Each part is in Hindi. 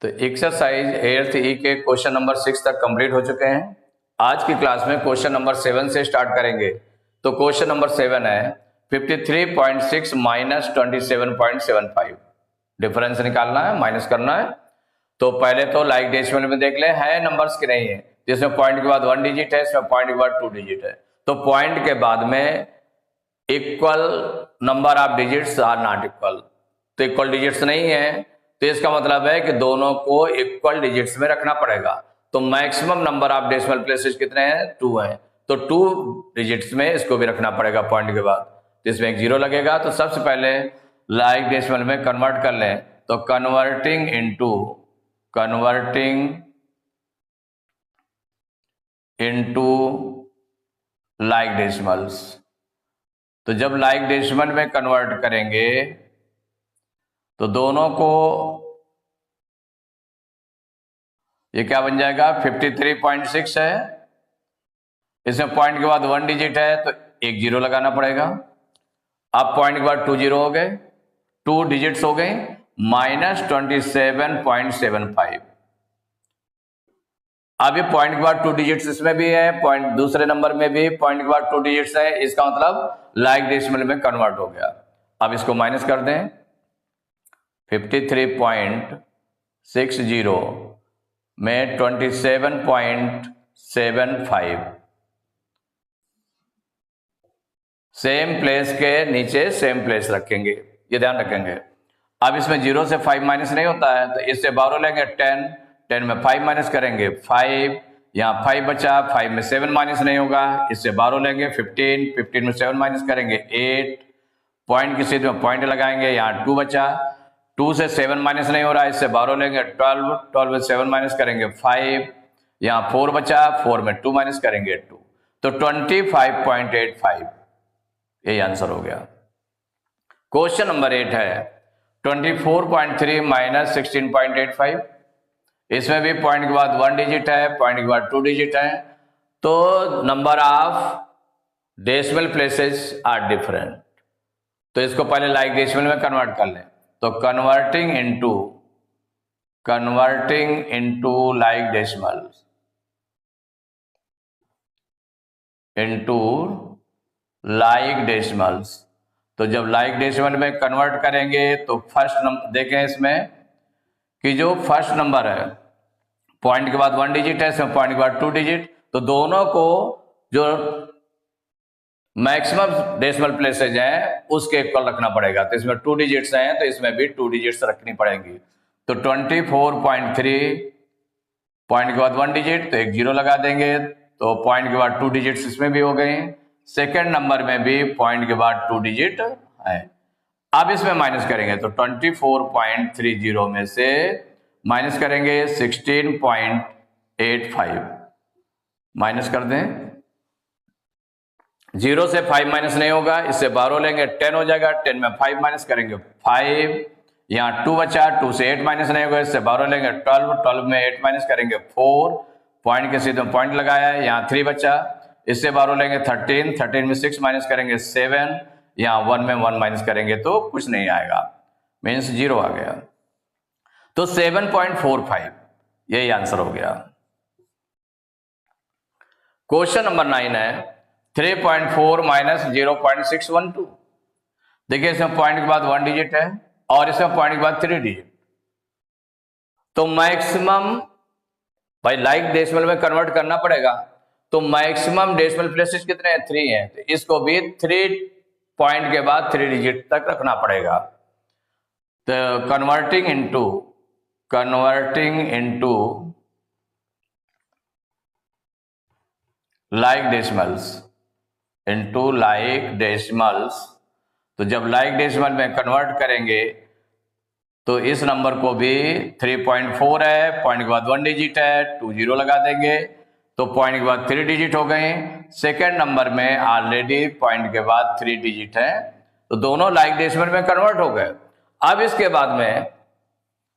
तो एक्सरसाइज 8th ई के क्वेश्चन नंबर 6 तक कंप्लीट हो चुके हैं। आज की क्लास में क्वेश्चन नंबर 7 से स्टार्ट करेंगे। तो क्वेश्चन नंबर 7 है 53.6 माइनस 27.75। डिफरेंस निकालना है, माइनस करना है। तो पहले तो लाइक डेसिमल में देख ले, है नंबर्स की नहीं है, जिसमें पॉइंट के बाद 1 डिजिट है, इसमें पॉइंट के बाद 2 डिजिट है। तो पॉइंट के बाद में equal number of digits are not equal, तो इक्वल डिजिट्स नहीं है, तो इसका मतलब है कि दोनों को इक्वल डिजिट्स में रखना पड़ेगा। तो maximum number of decimal places कितने हैं? 2 हैं, तो 2 डिजिट्स में इसको भी रखना पड़ेगा पॉइंट के बाद। तो इसमें एक जीरो लगेगा। तो सबसे पहले लाइक डेसिमल में कन्वर्ट कर लें, तो कन्वर्टिंग इनटू लाइक डेसिमल्स। तो जब लाइक डेसिमल में कन्वर्ट करेंगे तो दोनों को ये क्या बन जाएगा? 53.6 है, इसमें पॉइंट के बाद 1 डिजिट है, तो एक जीरो लगाना पड़ेगा। अब पॉइंट के बाद 2 जीरो हो गए, 2 डिजिट्स हो गए, माइनस 27.75। अब ये पॉइंट के बाद 2 डिजिट्स इसमें भी है, पॉइंट दूसरे नंबर में भी पॉइंट के बाद 2 डिजिट्स है, इसका मतलब लाइक डेसिमल में कन्वर्ट हो गया। अब इसको माइनस कर दें, 53.60 में 27.75 सेम प्लेस के नीचे सेम प्लेस रखेंगे, ये ध्यान रखेंगे। अब इसमें 0 से 5 माइनस नहीं होता है, तो इससे 12 लेंगे 10 में 5 माइनस करेंगे 5, यहाँ 5 बचा, 5 में 7 माइनस नहीं होगा, इससे 12 लेंगे 15 में 7 माइनस करेंगे 8, पॉइंट की सीध में पॉइंट लगाएंगे, यहाँ 2 बचा, 2 से 7 माइनस नहीं हो रहा है, इससे 12 लेंगे 12 में 7 माइनस करेंगे 5, यहाँ 4 बचा, 4 में 2 माइनस करेंगे 2, तो 25.85 यही आंसर हो गया। क्वेश्चन नंबर 8 है 24.3 माइनस 16.85। इसमें भी पॉइंट के बाद 1 डिजिट है, पॉइंट के बाद 2 डिजिट है, तो number of decimal places are different. तो इसको पहले लाइक डेसिमल में कन्वर्ट कर लें, तो converting into like decimals into like decimals. तो जब लाइक डेसिमल में कन्वर्ट करेंगे तो फर्स्ट नंबर देखें इसमें कि जो फर्स्ट नंबर है पॉइंट के बाद 1 डिजिट है, इसमें पॉइंट के बाद 2 डिजिट, तो दोनों को जो मैक्सिमम डेसिमल प्लेसेज हैं उसके इक्वल रखना पड़ेगा। तो इसमें 2 डिजिट्स हैं, तो इसमें भी 2 डिजिट्स रखनी पड़ेगी। तो 24.3 पॉइंट के बाद 1 डिजिट, तो एक जीरो लगा देंगे, तो पॉइंट के बाद 2 डिजिट्स इसमें भी हो गए। सेकेंड नंबर में भी पॉइंट के बाद 2 डिजिट है। अब इसमें माइनस करेंगे, तो 24.30 में से माइनस करेंगे 16.85, माइनस कर दें, 0 से 5 माइनस नहीं होगा, इससे 12 लेंगे 10 हो जाएगा, 10 में 5 माइनस करेंगे 5, यहाँ 2 बचा, 2 से 8 माइनस नहीं होगा, इससे 12 लेंगे 12 में 8 माइनस करेंगे 4, पॉइंट के सीधे पॉइंट लगाया है, यहाँ 3 बचा, इससे 12 लेंगे 13 में 6 माइनस करेंगे 7, यहाँ 1 में 1 माइनस करेंगे तो कुछ नहीं आएगा, मीन्स 0 आ गया। तो 7.45 यही आंसर हो गया। क्वेश्चन नंबर 9 है 3.4 माइनस 0.612। देखिए इसमें पॉइंट के बाद 1 डिजिट है और इसमें पॉइंट के बाद 3 डिजिट, तो मैक्सिमम भाई लाइक डेसिमल में कन्वर्ट करना पड़ेगा, तो मैक्सिमम डेसिमल प्लेसेस कितने हैं? 3 हैं, तो इसको भी 3 पॉइंट के बाद 3 डिजिट तक रखना पड़ेगा। तो कन्वर्टिंग इनटू लाइक डेसिमल्स, तो जब लाइक डेसिमल में कन्वर्ट करेंगे तो इस नंबर को भी 3.4 है, पॉइंट के बाद 1 डिजिट है, 2 जीरो लगा देंगे, तो पॉइंट के बाद 3 डिजिट हो गए। सेकेंड नंबर में ऑलरेडी पॉइंट के बाद 3 डिजिट है, तो दोनों लाइक डेसिमल में कन्वर्ट हो गए। अब इसके बाद में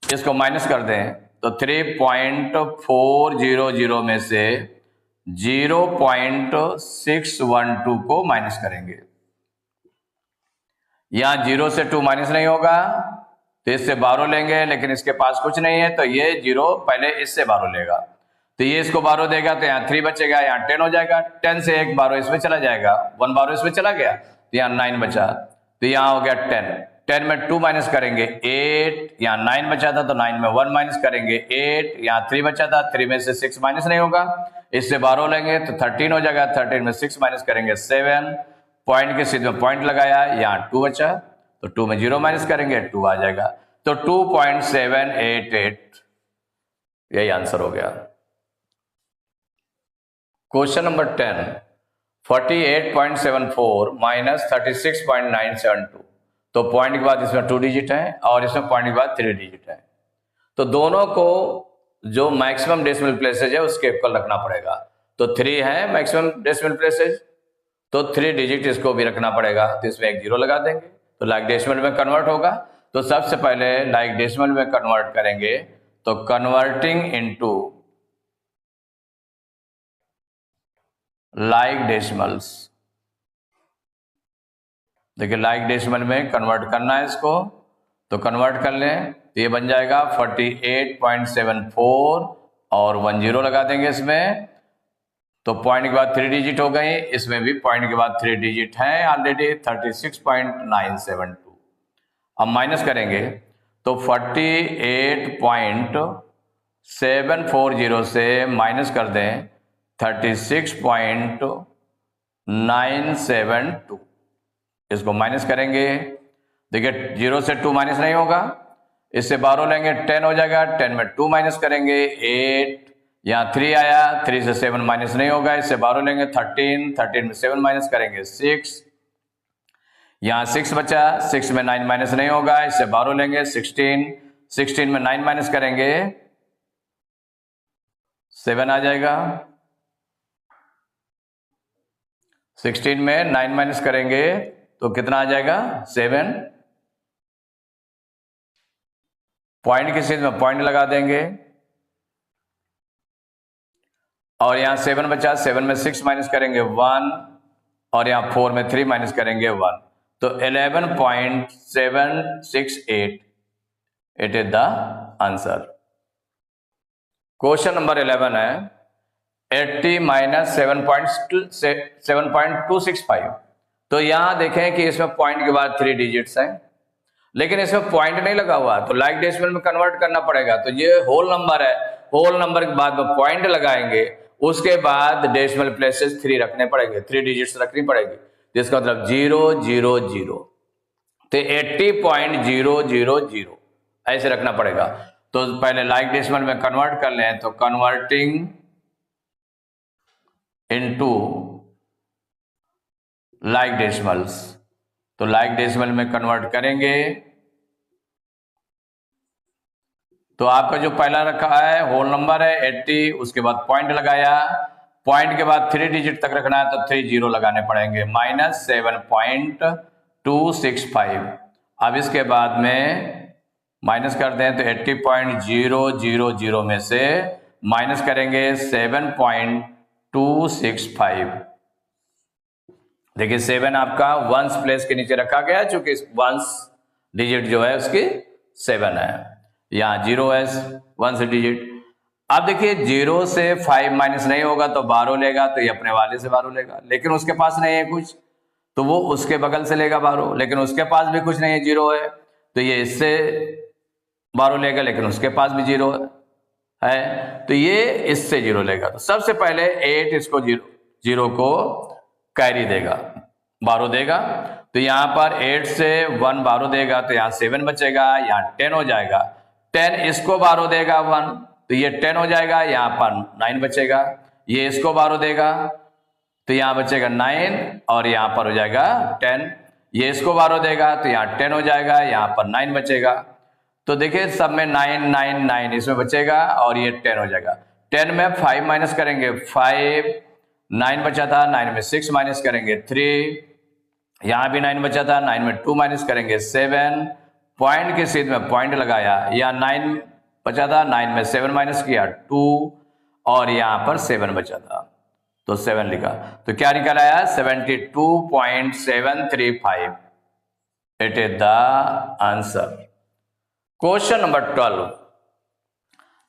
इसको माइनस कर दें, तो 3.400 में से 0.612 को माइनस करेंगे, यहां 0 से 2 माइनस नहीं होगा, तो इससे 12 लेंगे, लेकिन इसके पास कुछ नहीं है, तो ये 0 पहले इससे 12 लेगा, तो ये इसको 12 देगा, तो यहाँ 3 बचेगा, यहाँ 10 हो जाएगा, 10 से एक 12 इसमें चला जाएगा, 1 12 इसमें चला गया, तो यहाँ 9 बचा, तो यहाँ हो गया 10, 10 में 2 माइनस करेंगे 8, यहाँ 9 बचा था तो 9 में 1 माइनस करेंगे 8, यहाँ 3 बचा था, 3 में से 6 माइनस नहीं होगा, इससे 12 लेंगे तो 13 हो जाएगा, 13 में 6 माइनस करेंगे 7, पॉइंट के सीधे में पॉइंट लगाया, यहाँ 2 बचा, तो 2 में 0 माइनस करेंगे 2 आ जाएगा, तो 2.788 यही आंसर हो गया। क्वेश्चन नंबर 10, 48.74 माइनस 36.972, तो पॉइंट के बाद इसमें 2 डिजिट है और इसमें पॉइंट के बाद 3 डिजिट है, तो दोनों को जो मैक्सिमम डेसिमल प्लेसेज है उसके इक्वल रखना पड़ेगा, तो 3 है मैक्सिमम डेसिमल प्लेसेज, तो 3 डिजिट इसको भी रखना पड़ेगा, तो इसमें एक 0 लगा देंगे, तो लाइक डेसिमल में कन्वर्ट होगा, तो सबसे पहले लाइक डेसिमल में कन्वर्ट करेंगे, तो कन्वर्टिंग इनटू लाइक डेसिमल्स, देखिए लाइक डेसिमल में कन्वर्ट करना है इसको, तो कन्वर्ट कर लें, तो ये बन जाएगा 48.74 और 1 0 लगा देंगे इसमें, तो पॉइंट के बाद 3 डिजिट हो गई, इसमें भी पॉइंट के बाद 3 डिजिट है ऑलरेडी 36.972, अब माइनस करेंगे तो 48.740 से माइनस कर दें 36.972, इसको माइनस करेंगे, देखिए 0 से 2 माइनस नहीं होगा, इससे 12 लेंगे 10 हो जाएगा, 10 में 2 माइनस करेंगे 8, यहाँ 3 आया, 3 से 7 माइनस नहीं होगा, इससे 12 लेंगे 13, 13 में 7 माइनस करेंगे 6, यहाँ 6 बचा, 6 में 9 माइनस नहीं होगा, इससे 12 लेंगे 16, 16 में 9 माइनस करेंगे 7 आ जाएगा, 16 में 9 माइनस करेंगे तो कितना आ जाएगा 7, पॉइंट की चीज में पॉइंट लगा देंगे और यहाँ 7 बचा, 7 में 6 माइनस करेंगे 1 और यहाँ 4 में 3 माइनस करेंगे 1, तो 11.768 it is the answer. Question number 11 है 80 माइनस 7.265, तो यहां देखें कि इसमें पॉइंट के बाद 3 डिजिट्स हैं, लेकिन इसमें पॉइंट नहीं लगा हुआ, तो लाइक डेसिमल में कन्वर्ट करना पड़ेगा, तो ये होल नंबर है, होल नंबर के बाद में पॉइंट लगाएंगे, उसके बाद डेसिमल प्लेसेस 3 रखने पड़ेंगे, 3 डिजिट्स रखनी पड़ेगी, जिसका मतलब 0 0 0, तो 80.000 ऐसे रखना पड़ेगा, तो पहले लाइक डेसिमल में कन्वर्ट कर लें, तो कन्वर्टिंग इनटू लाइक डेसिमल्स, तो लाइक डेसिमल में कन्वर्ट करेंगे, तो आपका जो पहला रखा है होल नंबर है 80, उसके बाद पॉइंट लगाया, पॉइंट के बाद 3 डिजिट तक रखना है तो 3 0 लगाने पड़ेंगे, माइनस 7.265, अब इसके बाद में माइनस कर दें तो 80.000 में से माइनस करेंगे 7.265, देखिए 7 आपका वंस प्लेस के नीचे रखा गया, चूंकि वंस डिजिट जो है उसकी 7 है, यहाँ 0 है वंस डिजिट। अब देखिए 0 से 5 माइनस नहीं होगा तो 12 लेगा, तो ये अपने वाले से 12 लेगा, लेकिन उसके पास नहीं है कुछ, तो वो उसके बगल से लेगा 12, लेकिन उसके पास भी कुछ नहीं है 0 है, तो ये इससे 12 लेगा, लेकिन उसके पास भी 0 है, तो ये इससे 0 लेगा, तो सबसे पहले 8 इसको 0 को कैरी देगा, 12 देगा, तो यहाँ पर 8 से 1 12 देगा, तो यहाँ 7 बचेगा, यहाँ 10 हो जाएगा, 10 इसको 12 देगा 1, तो ये 10 हो जाएगा, यहाँ पर 9 बचेगा, ये इसको 12 देगा, तो यहाँ बचेगा 9 और यहाँ पर हो जाएगा 10, ये इसको 12 देगा, तो यहाँ 10 हो जाएगा, यहाँ पर 9 बचेगा, तो देखिए सब में 9 9 9 इसमें बचेगा और ये 10 हो जाएगा, 10 में 5 माइनस करेंगे 5, 9 बचा था, 9 में 6 माइनस करेंगे 3, यहाँ भी 9 बचा था, 9 में 2 माइनस करेंगे 7, पॉइंट के सीध में पॉइंट लगाया, यहाँ 9 बचा था, 9 में 7 माइनस किया 2 और यहाँ पर 7 बचा था तो 7 लिखा, तो क्या निकल आया 72.735, it is the answer. Question number 12,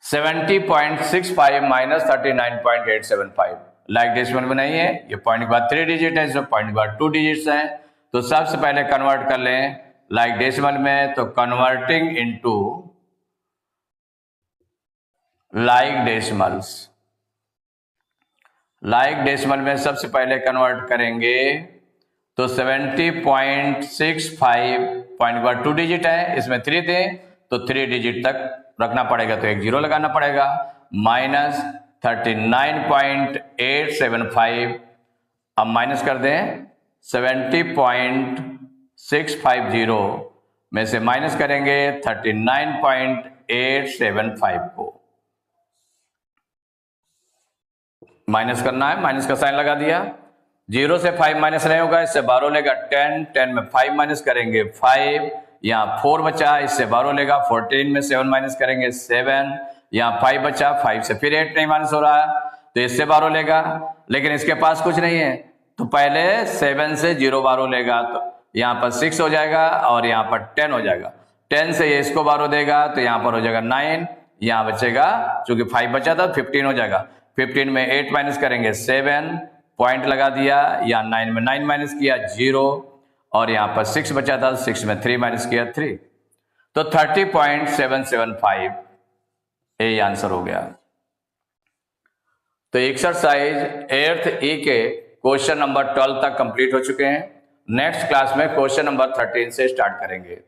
70.65 minus 39.875 like decimal में नहीं है, ये पॉइंट के बाद 3 डिजिट है, इसमें पॉइंट के बाद 2 डिजिट्स हैं, तो सबसे पहले कन्वर्ट कर लें लाइक डेसिमल में, तो converting into like decimals, like decimal में सबसे पहले कन्वर्ट करेंगे तो 70.65 पॉइंट के बाद 2 डिजिट है, इसमें 3 थे तो 3 डिजिट तक रखना पड़ेगा, तो एक जीरो लगाना पड़ेगा, माइनस 39.875, अब माइनस कर दें 70.650 में से माइनस करेंगे 39.875 को, माइनस करना है, माइनस का साइन लगा दिया, 0 से 5 माइनस नहीं होगा, इससे 12 लेगा 10, 10 में 5 माइनस करेंगे 5, यहाँ 4 बचा, इससे 12 लेगा, 14 में 7 माइनस करेंगे 7, यहाँ 5 बचा, 5 से फिर 8 नहीं माइनस हो रहा है तो इससे 12 लेगा, लेकिन इसके पास कुछ नहीं है तो पहले 7 से 0 12 लेगा, तो यहाँ पर 6 हो जाएगा और यहाँ पर 10 हो जाएगा, 10 से ये इसको 12 देगा तो यहाँ पर हो जाएगा 9, यहाँ बचेगा चूंकि 5 बचा था 15 हो जाएगा, 15 में 8 माइनस करेंगे 7, पॉइंट लगा दिया, यहाँ 9 में 9 माइनस किया 0, और यहाँ पर 6 बचा था 6 में 3 माइनस किया 3, तो 30.775 ये आंसर हो गया। तो एक्सरसाइज 8th E के क्वेश्चन नंबर 12 तक कंप्लीट हो चुके हैं। नेक्स्ट क्लास में क्वेश्चन नंबर 13 से स्टार्ट करेंगे।